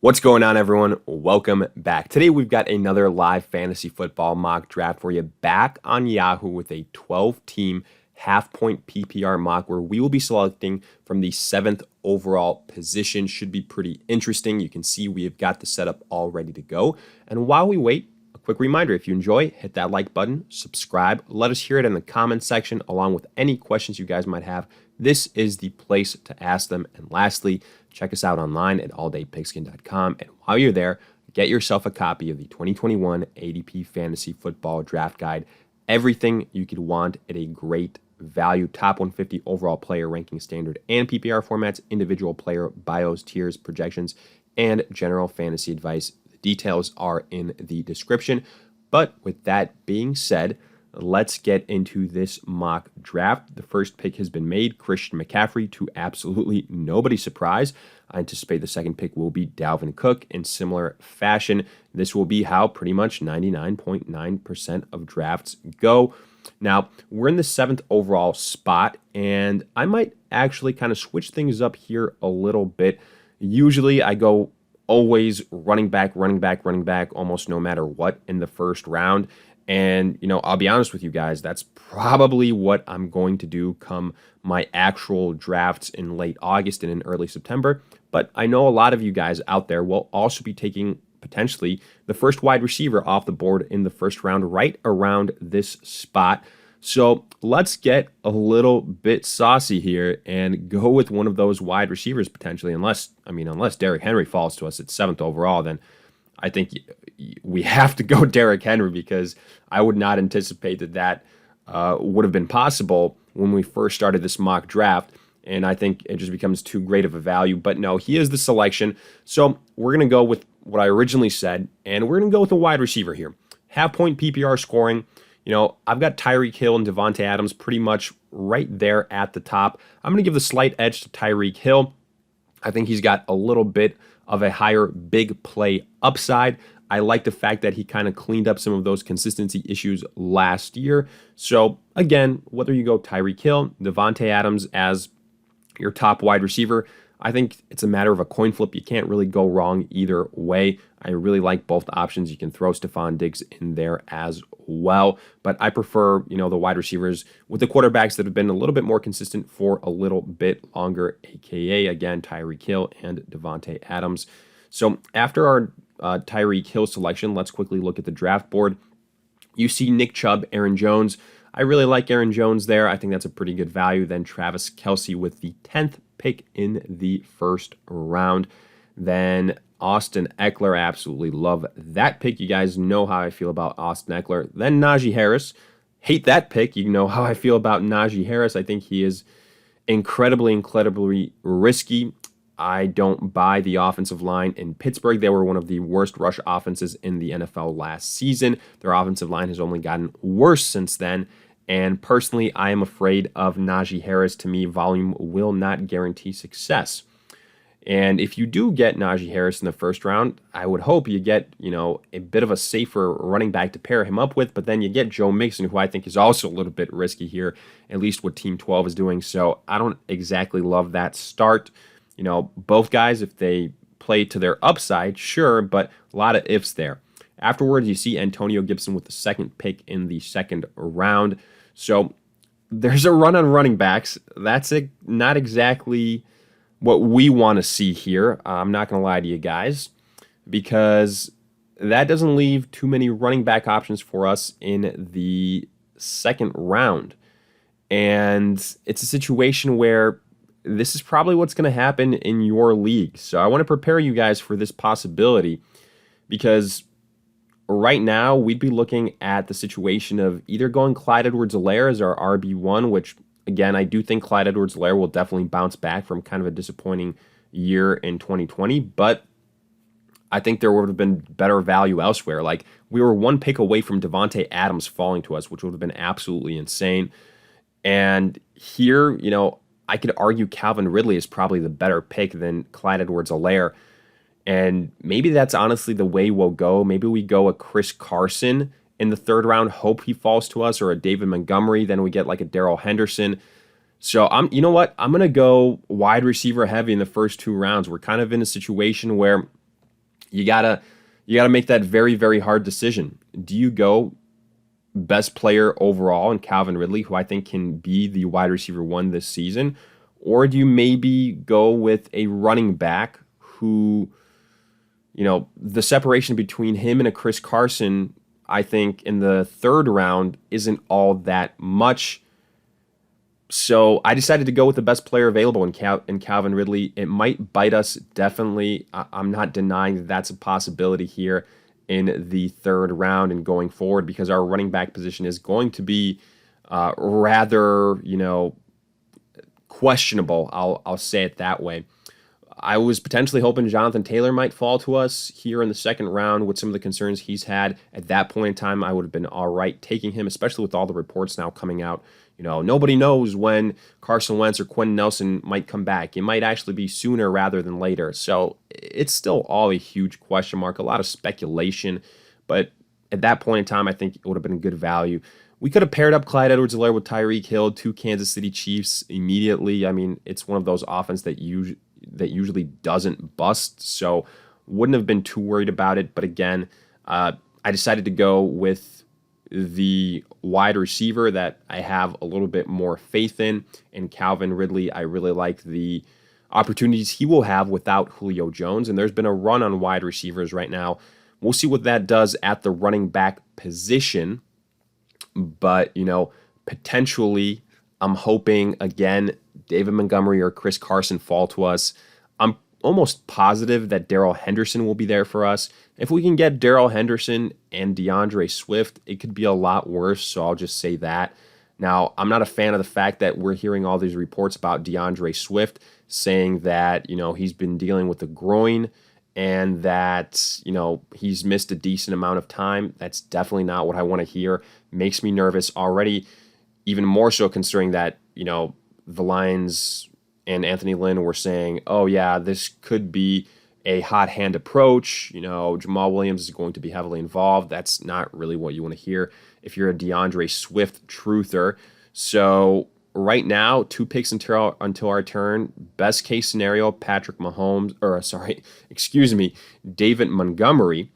What's going on, everyone? Welcome back. Today we've got another live fantasy football mock draft for you back on Yahoo with a 12-team half-point PPR mock where we will be selecting from the 7th overall position. Should be pretty interesting. You can see we have got the setup all ready to go. And while we wait, a quick reminder, if you enjoy, hit that like button, subscribe, let us hear it in the comments section along with any questions you guys might have. This is the place to ask them. And lastly, check us out online at alldaypigskin.com. And while you're there, get yourself a copy of the 2021 ADP Fantasy Football Draft Guide. Everything you could want at a great value. Top 150 overall player ranking, standard and PPR formats, individual player bios, tiers, projections, and general fantasy advice. The details are in the description. But with that being said, let's get into this mock draft. The first pick has been made, Christian McCaffrey, to absolutely nobody's surprise. I anticipate the second pick will be Dalvin Cook in similar fashion. This will be how pretty much 99.9% of drafts go. Now, we're in the 7th overall spot, and I might actually kind of switch things up here a little bit. Usually, I go always running back, almost no matter what in the first round. And, I'll be honest with you guys, that's probably what I'm going to do come my actual drafts in late August and in early September. But I know a lot of you guys out there will also be taking potentially the first wide receiver off the board in the first round, right around this spot. So let's get a little bit saucy here and go with one of those wide receivers potentially, unless Derrick Henry falls to us at 7th overall, then I think we have to go Derrick Henry, because I would not anticipate that would have been possible when we first started this mock draft. And I think it just becomes too great of a value. But no, he is the selection. So we're going to go with what I originally said, and we're going to go with a wide receiver here. Half-point PPR scoring. I've got Tyreek Hill and Deontay Adams pretty much right there at the top. I'm going to give the slight edge to Tyreek Hill. I think he's got a little bit of a higher big play upside. I like the fact that he kind of cleaned up some of those consistency issues last year. So again, whether you go Tyreek Hill, Deontay Adams as your top wide receiver, I think it's a matter of a coin flip. You can't really go wrong either way. I really like both options. You can throw Stephon Diggs in there as well. But I prefer, the wide receivers with the quarterbacks that have been a little bit more consistent for a little bit longer, aka, again, Tyreek Hill and Deontay Adams. So after our Tyreek Hill selection, let's quickly look at the draft board. You see Nick Chubb, Aaron Jones. I really like Aaron Jones there. I think that's a pretty good value. Then Travis Kelce with the 10th pick in the first round. Then Austin Eckler, I absolutely love that pick. You guys know how I feel about Austin Eckler. Then Najee Harris. Hate that pick. You know how I feel about Najee Harris. I think he is incredibly risky. I don't buy the offensive line in Pittsburgh. They were one of the worst rush offenses in the NFL last season. Their offensive line has only gotten worse since then. And personally, I am afraid of Najee Harris. To me, volume will not guarantee success. And if you do get Najee Harris in the first round, I would hope you get, a bit of a safer running back to pair him up with. But then you get Joe Mixon, who I think is also a little bit risky here, at least what Team 12 is doing. So I don't exactly love that start. Both guys, if they play to their upside, sure, but a lot of ifs there. Afterwards, you see Antonio Gibson with the 2nd pick in the 2nd round. So there's a run on running backs. That's not exactly what we want to see here. I'm not going to lie to you guys, because that doesn't leave too many running back options for us in the 2nd round. And it's a situation where this is probably what's going to happen in your league. So I want to prepare you guys for this possibility, because right now we'd be looking at the situation of either going Clyde Edwards-Helaire as our RB1, which, again, I do think Clyde Edwards-Helaire will definitely bounce back from kind of a disappointing year in 2020, but I think there would have been better value elsewhere. Like, we were one pick away from Davante Adams falling to us, which would have been absolutely insane. And here, I could argue Calvin Ridley is probably the better pick than Clyde Edwards-Helaire. And maybe that's honestly the way we'll go. Maybe we go a Chris Carson in the 3rd round, hope he falls to us, or a David Montgomery. Then we get like a Darrell Henderson. So you know what? I'm going to go wide receiver heavy in the first 2 rounds. We're kind of in a situation where you gotta make that very, very hard decision. Do you go best player overall in Calvin Ridley, who I think can be the wide receiver one this season, or do you maybe go with a running back who, the separation between him and a Chris Carson, I think in the third round isn't all that much. So I decided to go with the best player available in Calvin Ridley. It might bite us, definitely. I'm not denying that that's a possibility here in the third round and going forward, because our running back position is going to be rather, questionable. I'll say it that way. I was potentially hoping Jonathan Taylor might fall to us here in the second round with some of the concerns he's had. At that point in time, I would have been all right taking him, especially with all the reports now coming out. Nobody knows when Carson Wentz or Quentin Nelson might come back. It might actually be sooner rather than later. So it's still all a huge question mark, a lot of speculation. But at that point in time, I think it would have been a good value. We could have paired up Clyde Edwards-Helaire with Tyreek Hill, two Kansas City Chiefs immediately. I mean, it's one of those offenses that usually doesn't bust, so wouldn't have been too worried about it. But again, I decided to go with the wide receiver that I have a little bit more faith in Calvin Ridley. I really like the opportunities he will have without Julio Jones, and there's been a run on wide receivers right now. We'll see what that does at the running back position, but, potentially I'm hoping, again, David Montgomery or Chris Carson fall to us. I'm almost positive that Darrell Henderson will be there for us. If we can get Darrell Henderson and DeAndre Swift, it could be a lot worse, so I'll just say that. Now, I'm not a fan of the fact that we're hearing all these reports about DeAndre Swift saying that, he's been dealing with a groin and that, he's missed a decent amount of time. That's definitely not what I want to hear. Makes me nervous already, even more so considering that, the Lions and Anthony Lynn were saying, oh yeah, this could be a hot hand approach. Jamal Williams is going to be heavily involved. That's not really what you want to hear if you're a DeAndre Swift truther. So right now, 2 picks until our turn. Best case scenario, David Montgomery.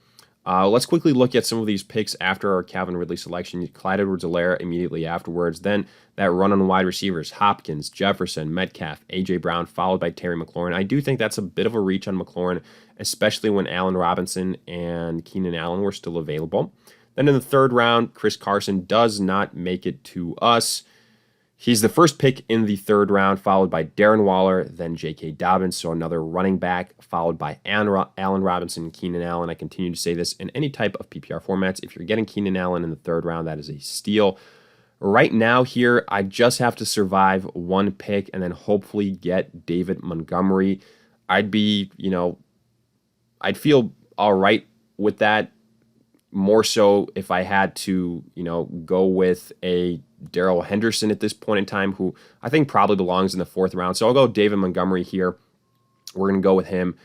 Let's quickly look at some of these picks after our Calvin Ridley selection. Clyde Edwards-Helaire immediately afterwards. Then that run on wide receivers, Hopkins, Jefferson, Metcalf, A.J. Brown, followed by Terry McLaurin. I do think that's a bit of a reach on McLaurin, especially when Allen Robinson and Keenan Allen were still available. Then in the third round, Chris Carson does not make it to us. He's the first pick in the third round, followed by Darren Waller, then J.K. Dobbins, so another running back, followed by Allen Robinson and Keenan Allen. I continue to say this in any type of PPR formats. If you're getting Keenan Allen in the third round, that is a steal. Right now here, I just have to survive one pick and then hopefully get David Montgomery. I'd feel all right with that, more so if I had to, go with a Darrell Henderson at this point in time, who I think probably belongs in the fourth round. So I'll go David Montgomery here. We're going to go with him.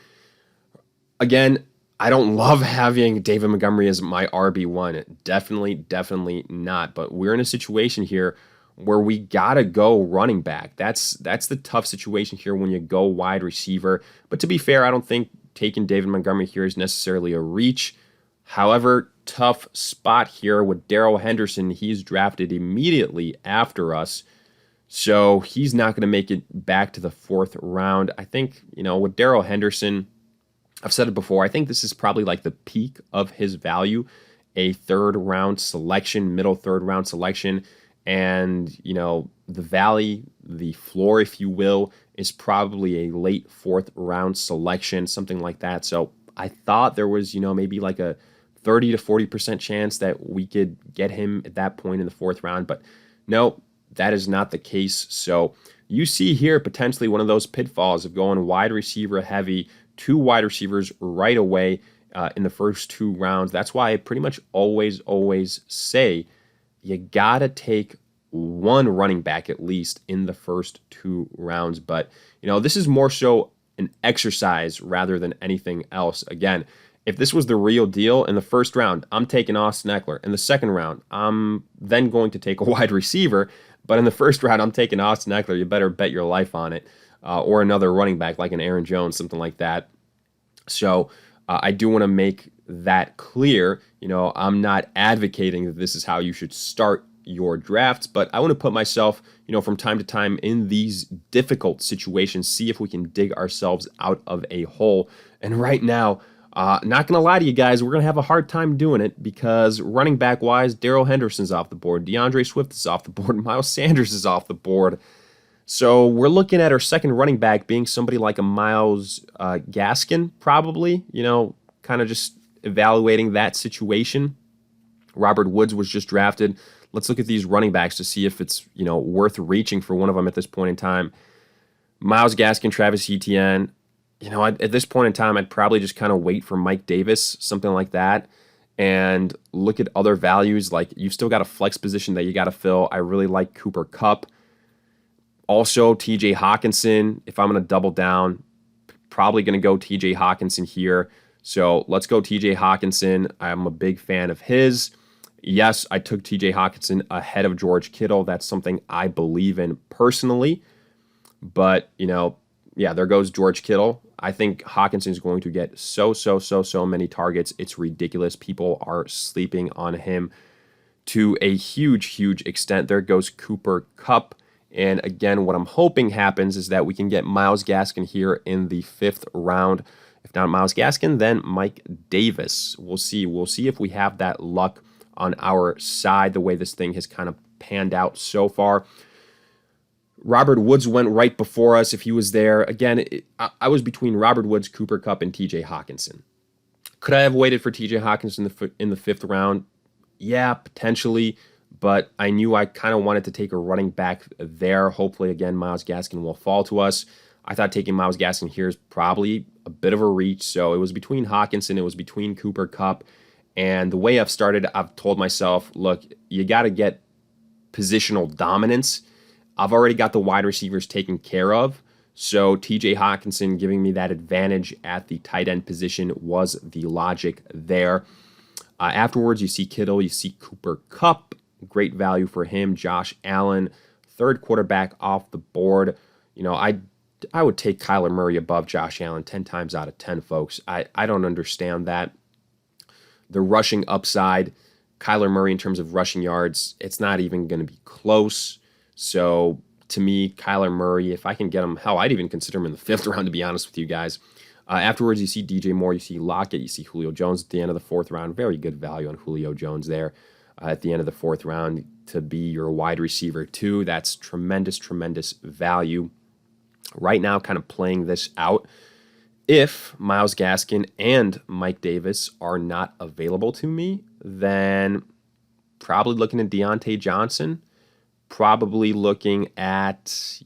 Again, I don't love having David Montgomery as my RB1. Definitely not. But we're in a situation here where we got to go running back. That's the tough situation here when you go wide receiver. But to be fair, I don't think taking David Montgomery here is necessarily a reach. However, tough spot here with Darrell Henderson. He's drafted immediately after us, so he's not going to make it back to the fourth round. I think, with Darrell Henderson, I've said it before, I think this is probably like the peak of his value, a third round selection, middle third round selection. And, the valley, the floor, if you will, is probably a late fourth round selection, something like that. So I thought there was, maybe like a 30 to 40% chance that we could get him at that point in the fourth round. But no, that is not the case. So you see here potentially one of those pitfalls of going wide receiver heavy, 2 wide receivers right away in the first 2 rounds. That's why I pretty much always say you got to take 1 running back at least in the first 2 rounds. But, this is more so an exercise rather than anything else. Again, if this was the real deal in the first round, I'm taking Austin Eckler. In the second round, I'm then going to take a wide receiver. But in the first round, I'm taking Austin Eckler. You better bet your life on it. Or another running back like an Aaron Jones, something like that. So I do want to make that clear. I'm not advocating that this is how you should start your drafts, but I want to put myself, from time to time in these difficult situations, see if we can dig ourselves out of a hole. And right now, not going to lie to you guys, we're going to have a hard time doing it because running back wise, Darrell Henderson's off the board, DeAndre Swift is off the board, Miles Sanders is off the board. So we're looking at our second running back being somebody like a Myles Gaskin, probably, kind of just evaluating that situation. Robert Woods was just drafted. Let's look at these running backs to see if it's, worth reaching for one of them at this point in time. Myles Gaskin, Travis Etienne. At this point in time, I'd probably just kind of wait for Mike Davis, something like that, and look at other values. Like, you've still got a flex position that you got to fill. I really like Cooper Kupp. Also, TJ Hawkinson, if I'm going to double down, probably going to go TJ Hawkinson here. So let's go TJ Hawkinson. I'm a big fan of his. Yes, I took TJ Hawkinson ahead of George Kittle. That's something I believe in personally. But, there goes George Kittle. I think Hawkinson is going to get so many targets. It's ridiculous. People are sleeping on him to a huge extent. There goes Cooper Kupp. And again, what I'm hoping happens is that we can get Myles Gaskin here in the 5th round. If not Myles Gaskin, then Mike Davis. We'll see. We'll see if we have that luck on our side, the way this thing has kind of panned out so far. Robert Woods went right before us if he was there. Again, I was between Robert Woods, Cooper Kupp, and TJ Hawkinson. Could I have waited for TJ Hawkinson in the 5th round? Yeah, potentially. But I knew I kind of wanted to take a running back there. Hopefully, again, Myles Gaskin will fall to us. I thought taking Myles Gaskin here is probably a bit of a reach. So it was between Hawkinson, it was between Cooper Kupp. And the way I've started, I've told myself, look, you got to get positional dominance. I've already got the wide receivers taken care of. So TJ Hawkinson giving me that advantage at the tight end position was the logic there. Afterwards, you see Kittle, you see Cooper Kupp. Great value for him. Josh Allen, 3rd quarterback off the board. I would take Kyler Murray above Josh Allen 10 times out of 10, folks. I don't understand that. The rushing upside, Kyler Murray in terms of rushing yards, it's not even going to be close. So to me, Kyler Murray, if I can get him, hell, I'd even consider him in the 5th round, to be honest with you guys. Afterwards, you see DJ Moore, you see Lockett, you see Julio Jones at the end of the 4th round. Very good value on Julio Jones there. At the end of the 4th round to be your wide receiver too. That's tremendous value. Right now, kind of playing this out. If Myles Gaskin and Mike Davis are not available to me, then probably looking at Deontay Johnson, probably looking at,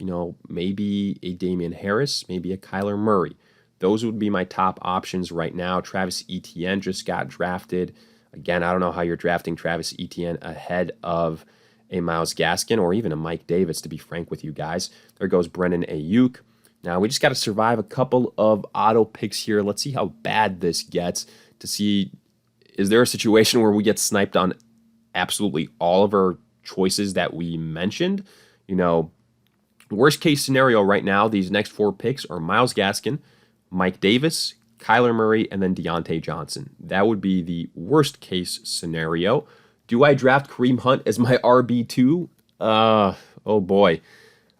maybe a Damian Harris, maybe a Kyler Murray. Those would be my top options right now. Travis Etienne just got drafted. Again, I don't know how you're drafting Travis Etienne ahead of a Myles Gaskin or even a Mike Davis, to be frank with you guys. There goes Brendan Ayuk. Now, we just got to survive a couple of auto picks here. Let's see how bad this gets to see, is there a situation where we get sniped on absolutely all of our choices that we mentioned? Worst case scenario right now, these next 4 picks are Myles Gaskin, Mike Davis, Kyler Murray, and then Deontay Johnson. That would be the worst case scenario. Do I draft Kareem Hunt as my RB2? Oh boy.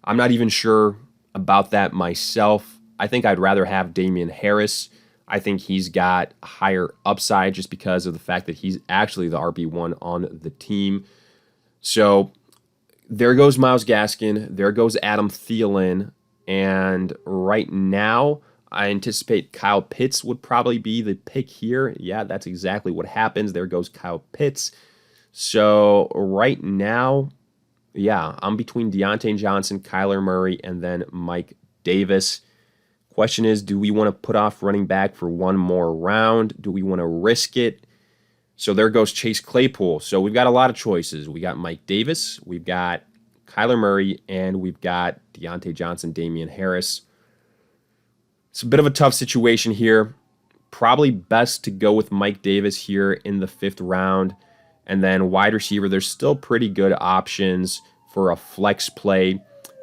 I'm not even sure about that myself. I think I'd rather have Damian Harris. I think he's got higher upside just because of the fact that he's actually the RB1 on the team. So there goes Myles Gaskin. There goes Adam Thielen. And right now, I anticipate Kyle Pitts would probably be the pick here. Yeah, that's exactly what happens. There goes Kyle Pitts. So right now, yeah, I'm between Deontay Johnson, Kyler Murray, and then Mike Davis. Question is, do we want to put off running back for one more round? Do we want to risk it? So there goes Chase Claypool. So we've got a lot of choices. We got Mike Davis, we've got Kyler Murray, and we've got Deontay Johnson, Damian Harris. It's a bit of a tough situation here. Probably best to go with Mike Davis here in the 5th round. And then wide receiver, there's still pretty good options for a flex play.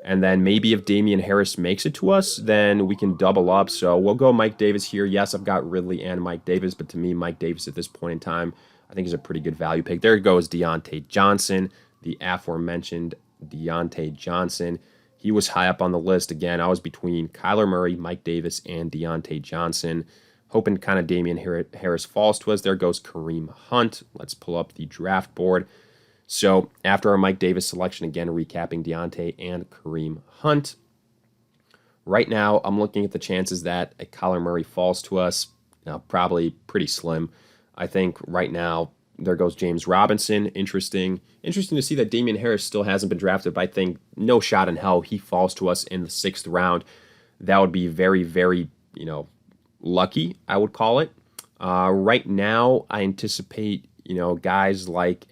And then maybe if Damian Harris makes it to us, then we can double up. So we'll go Mike Davis here. Yes, I've got Ridley and Mike Davis, but to me, Mike Davis at this point in time, I think is a pretty good value pick. There goes Deontay Johnson, the aforementioned Deontay Johnson. He was high up on the list. Again, I was between Kyler Murray, Mike Davis, and Deontay Johnson. Hoping kind of Damian Harris falls to us. There goes Kareem Hunt. Let's pull up the draft board. So after our Mike Davis selection, again, recapping Deontay and Kareem Hunt. Right now, I'm looking at the chances that a Kyler Murray falls to us. Now, probably pretty slim. I think right now, there goes James Robinson. Interesting to see that Damian Harris still hasn't been drafted, but I think no shot in hell he falls to us in the 6th round. That would be very, very, lucky, I would call it. Right now, I anticipate, guys like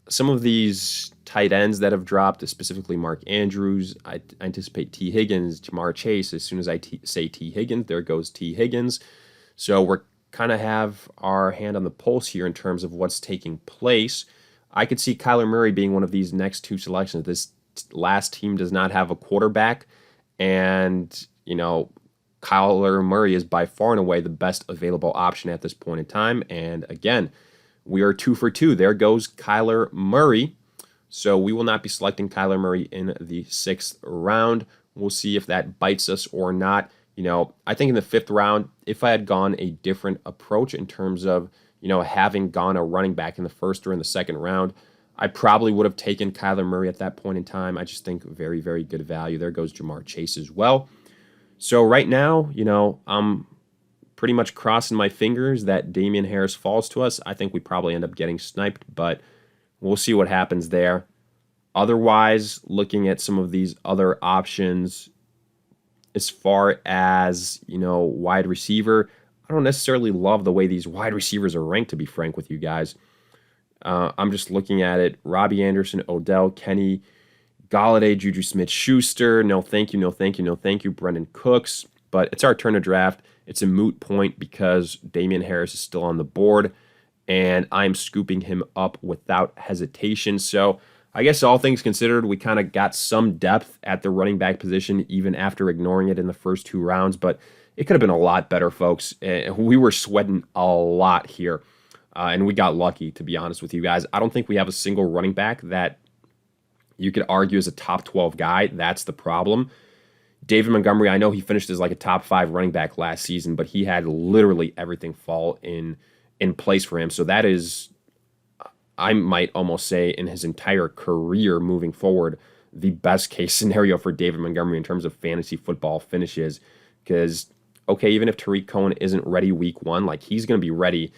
some of these tight ends that have dropped, specifically Mark Andrews. I anticipate T. Higgins, Jamar Chase. As soon as I say T. Higgins, there goes T. Higgins. So we're kind of have our hand on the pulse here in terms of what's taking place. I could see Kyler Murray being one of these next 2 selections. This last team does not have a quarterback, and, Kyler Murray is by far and away the best available option at this point in time. And again, we are 2 for 2. There goes Kyler Murray. So we will not be selecting Kyler Murray in the 6th round. We'll see if that bites us or not. I think in the 5th round, if I had gone a different approach in terms of, having gone a running back in the 1st or in the 2nd round, I probably would have taken Kyler Murray at that point in time. I just think very, very good value. There goes Jamar Chase as well. So right now, I'm pretty much crossing my fingers that Damian Harris falls to us. I think we probably end up getting sniped, but we'll see what happens there. Otherwise, looking at some of these other options, as far as, wide receiver, I don't necessarily love the way these wide receivers are ranked, to be frank with you guys. I'm just looking at it. Robbie Anderson, Odell, Kenny, Galladay, Juju Smith-Schuster. No, thank you, no, thank you, no, thank you. Brendan Cooks. But it's our turn to draft. It's a moot point because Damian Harris is still on the board, and I'm scooping him up without hesitation. So I guess all things considered, we kind of got some depth at the running back position, even after ignoring it in the first 2 rounds. But it could have been a lot better, folks. We were sweating a lot here, and we got lucky, to be honest with you guys. I don't think we have a single running back that you could argue is a top 12 guy. That's the problem. David Montgomery, I know he finished as like a top 5 running back last season, but he had literally everything fall in place for him. So that is, I might almost say, in his entire career moving forward, the best case scenario for David Montgomery in terms of fantasy football finishes. Because, okay, even if Tariq Cohen isn't ready week 1, like he's going to be ready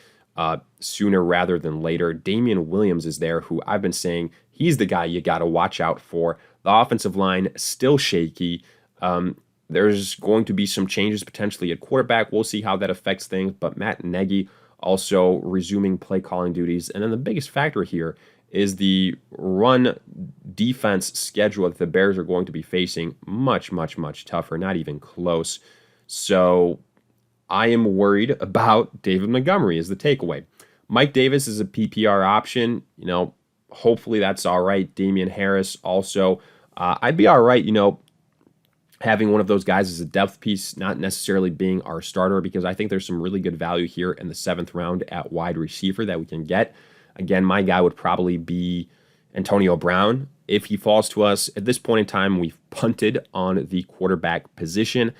sooner rather than later. Damian Williams is there, who I've been saying he's the guy you got to watch out for. The offensive line still shaky. There's going to be some changes potentially at quarterback. We'll see how that affects things. But Matt Nagy also resuming play calling duties. And then the biggest factor here is the run defense schedule that the Bears are going to be facing. Much, much, much tougher. Not even close. So I am worried about David Montgomery is the takeaway. Mike Davis is a PPR option. Hopefully that's all right. Damian Harris also. I'd be all right, having one of those guys as a depth piece, not necessarily being our starter, because I think there's some really good value here in the 7th round at wide receiver that we can get. Again, my guy would probably be Antonio Brown. If he falls to us, at this point in time, we've punted on the quarterback position.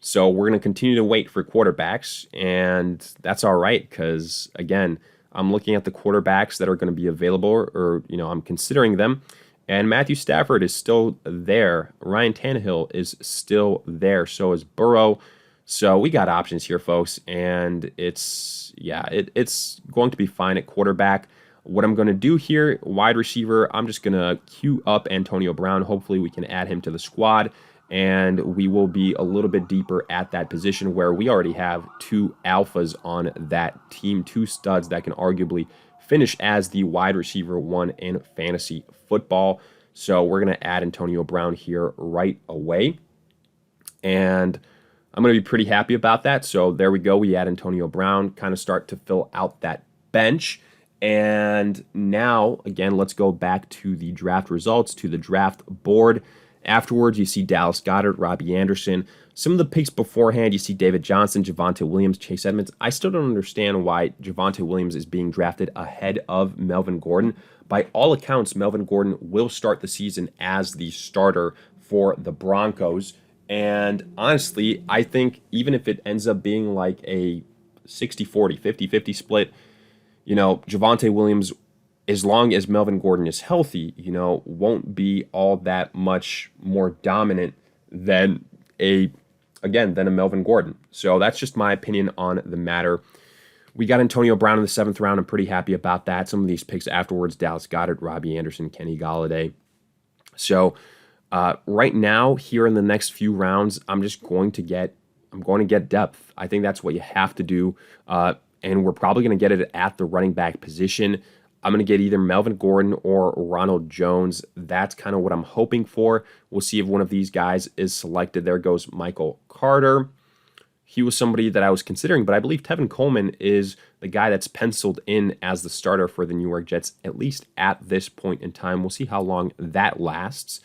So we're going to continue to wait for quarterbacks, and that's all right because, again, I'm looking at the quarterbacks that are going to be available, or, I'm considering them. And Matthew Stafford is still there. Ryan Tannehill is still there. So is Burrow. So we got options here, folks. And it's going to be fine at quarterback. What I'm going to do here, wide receiver, I'm just going to queue up Antonio Brown. Hopefully we can add him to the squad. And we will be a little bit deeper at that position where we already have 2 alphas on that team, 2 studs that can arguably finish as the wide receiver 1 in fantasy football. So we're going to add Antonio Brown here right away. And I'm going to be pretty happy about that. So there we go. We add Antonio Brown, kind of start to fill out that bench. And now, again, let's go back to the draft results, to the draft board. Afterwards, you see Dallas Goedert, Robbie Anderson. Some of the picks beforehand, you see David Johnson, Javonte Williams, Chase Edmonds. I still don't understand why Javonte Williams is being drafted ahead of Melvin Gordon. By all accounts, Melvin Gordon will start the season as the starter for the Broncos. And honestly, I think even if it ends up being like a 60-40, 50-50 split, Javonte Williams, as long as Melvin Gordon is healthy, won't be all that much more dominant than a Melvin Gordon. So that's just my opinion on the matter. We got Antonio Brown in the 7th round. I'm pretty happy about that. Some of these picks afterwards, Dallas Goedert, Robbie Anderson, Kenny Golladay. So right now, here in the next few rounds, I'm going to get depth. I think that's what you have to do. And we're probably going to get it at the running back position. I'm going to get either Melvin Gordon or Ronald Jones. That's kind of what I'm hoping for. We'll see if one of these guys is selected. There goes Michael Carter. He was somebody that I was considering, but I believe Tevin Coleman is the guy that's penciled in as the starter for the New York Jets, at least at this point in time. We'll see how long that lasts.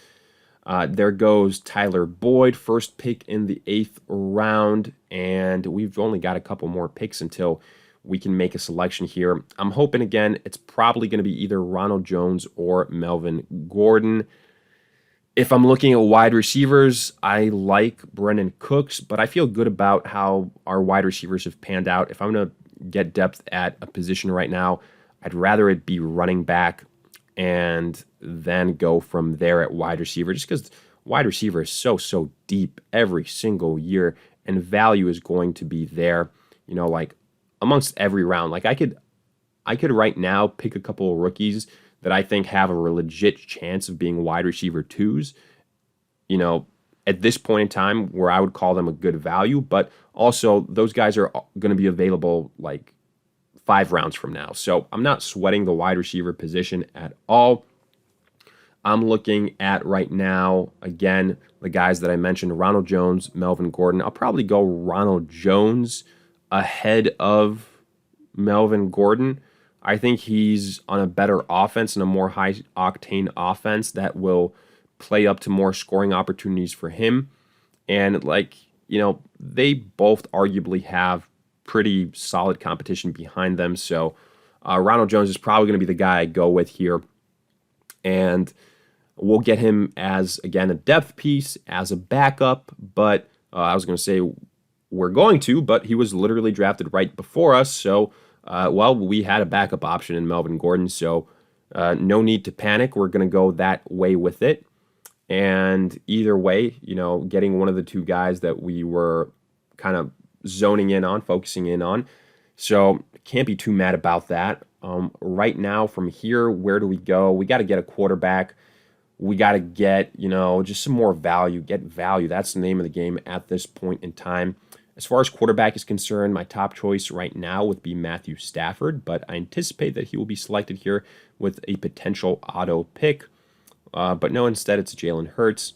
There goes Tyler Boyd, first pick in the 8th round, and we've only got a couple more picks until we can make a selection here. I'm hoping, again, it's probably going to be either Ronald Jones or Melvin Gordon. If I'm looking at wide receivers, I like Brendan Cooks, but I feel good about how our wide receivers have panned out. If I'm going to get depth at a position right now, I'd rather it be running back and then go from there at wide receiver, just because wide receiver is so deep every single year, and value is going to be there, like amongst every round. Like I could right now pick a couple of rookies that I think have a legit chance of being wide receiver 2s, at this point in time where I would call them a good value, but also those guys are going to be available like 5 rounds from now. So I'm not sweating the wide receiver position at all. I'm looking at right now, again, the guys that I mentioned, Ronald Jones, Melvin Gordon. I'll probably go Ronald Jones ahead of Melvin Gordon. I think he's on a better offense and a more high-octane offense that will play up to more scoring opportunities for him. And, they both arguably have pretty solid competition behind them. So Ronald Jones is probably going to be the guy I go with here. And we'll get him as, again, a depth piece, as a backup. But I was going to say but he was literally drafted right before us. So, we had a backup option in Melvin Gordon. So no need to panic. We're going to go that way with it. And either way, getting one of the 2 guys that we were kind of focusing in on. So can't be too mad about that. Right now from here, where do we go? We got to get a quarterback. We got to get, just some more value, get value. That's the name of the game at this point in time. As far as quarterback is concerned, my top choice right now would be Matthew Stafford, but I anticipate that he will be selected here with a potential auto pick. But no, instead it's Jalen Hurts.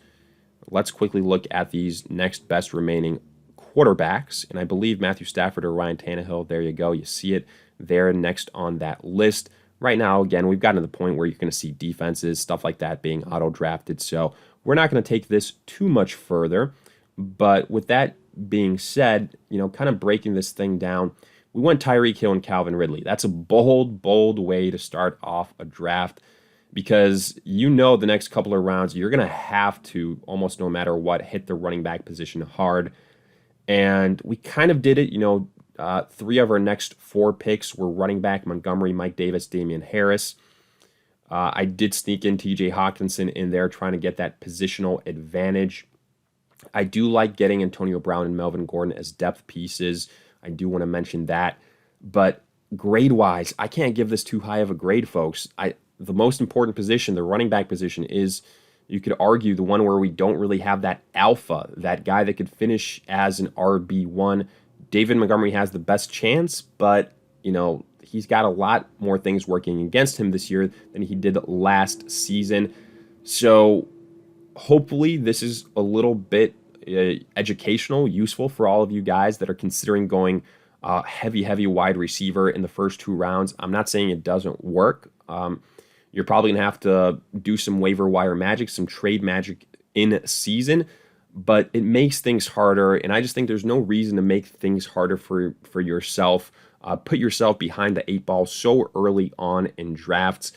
Let's quickly look at these next best remaining quarterbacks, and I believe Matthew Stafford or Ryan Tannehill, there you go. You see it there next on that list. Right now, again, we've gotten to the point where you're going to see defenses, stuff like that being auto-drafted, so we're not going to take this too much further. But with that being said, kind of breaking this thing down, we went Tyreek Hill and Calvin Ridley. That's a bold way to start off a draft because the next couple of rounds, you're going to have to, almost no matter what, hit the running back position hard. And we kind of did it, 3 of our next 4 picks were running back: Montgomery, Mike Davis, Damian Harris. I did sneak in TJ Hawkinson in there trying to get that positional advantage. I do like getting Antonio Brown and Melvin Gordon as depth pieces. I do want to mention that. But grade-wise, I can't give this too high of a grade, folks. The most important position, the running back position, is, you could argue, the one where we don't really have that alpha, that guy that could finish as an RB1. David Montgomery has the best chance, but, he's got a lot more things working against him this year than he did last season. So hopefully this is a little bit educational, useful for all of you guys that are considering going heavy wide receiver in the first 2 rounds. I'm not saying it doesn't work. You're probably going to have to do some waiver wire magic, some trade magic in season, but it makes things harder. And I just think there's no reason to make things harder for yourself. Put yourself behind the 8 ball so early on in drafts.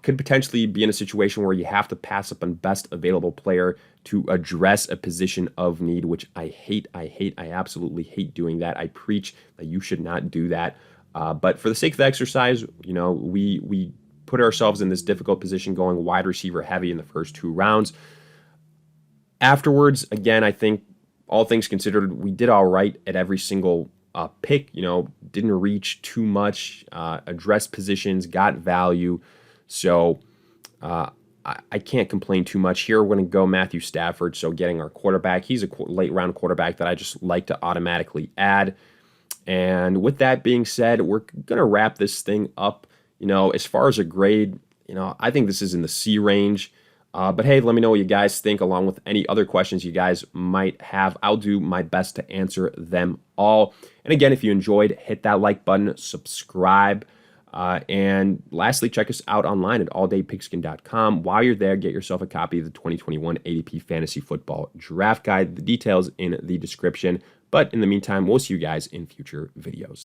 Could potentially be in a situation where you have to pass up on best available player to address a position of need, which I hate. I absolutely hate doing that. I preach that you should not do that. But for the sake of the exercise, we put ourselves in this difficult position going wide receiver heavy in the first 2 rounds. Afterwards, again, I think all things considered, we did all right at every single pick. Didn't reach too much, addressed positions, got value. So I can't complain too much here. We're going to go Matthew Stafford, so getting our quarterback. He's a late round quarterback that I just like to automatically add. And with that being said, we're going to wrap this thing up. As far as a grade, I think this is in the C range. But hey, let me know what you guys think, along with any other questions you guys might have. I'll do my best to answer them all. And again, if you enjoyed, hit that like button, subscribe. And lastly, check us out online at alldaypigskin.com. While you're there, get yourself a copy of the 2021 ADP Fantasy Football Draft Guide. The details in the description. But in the meantime, we'll see you guys in future videos.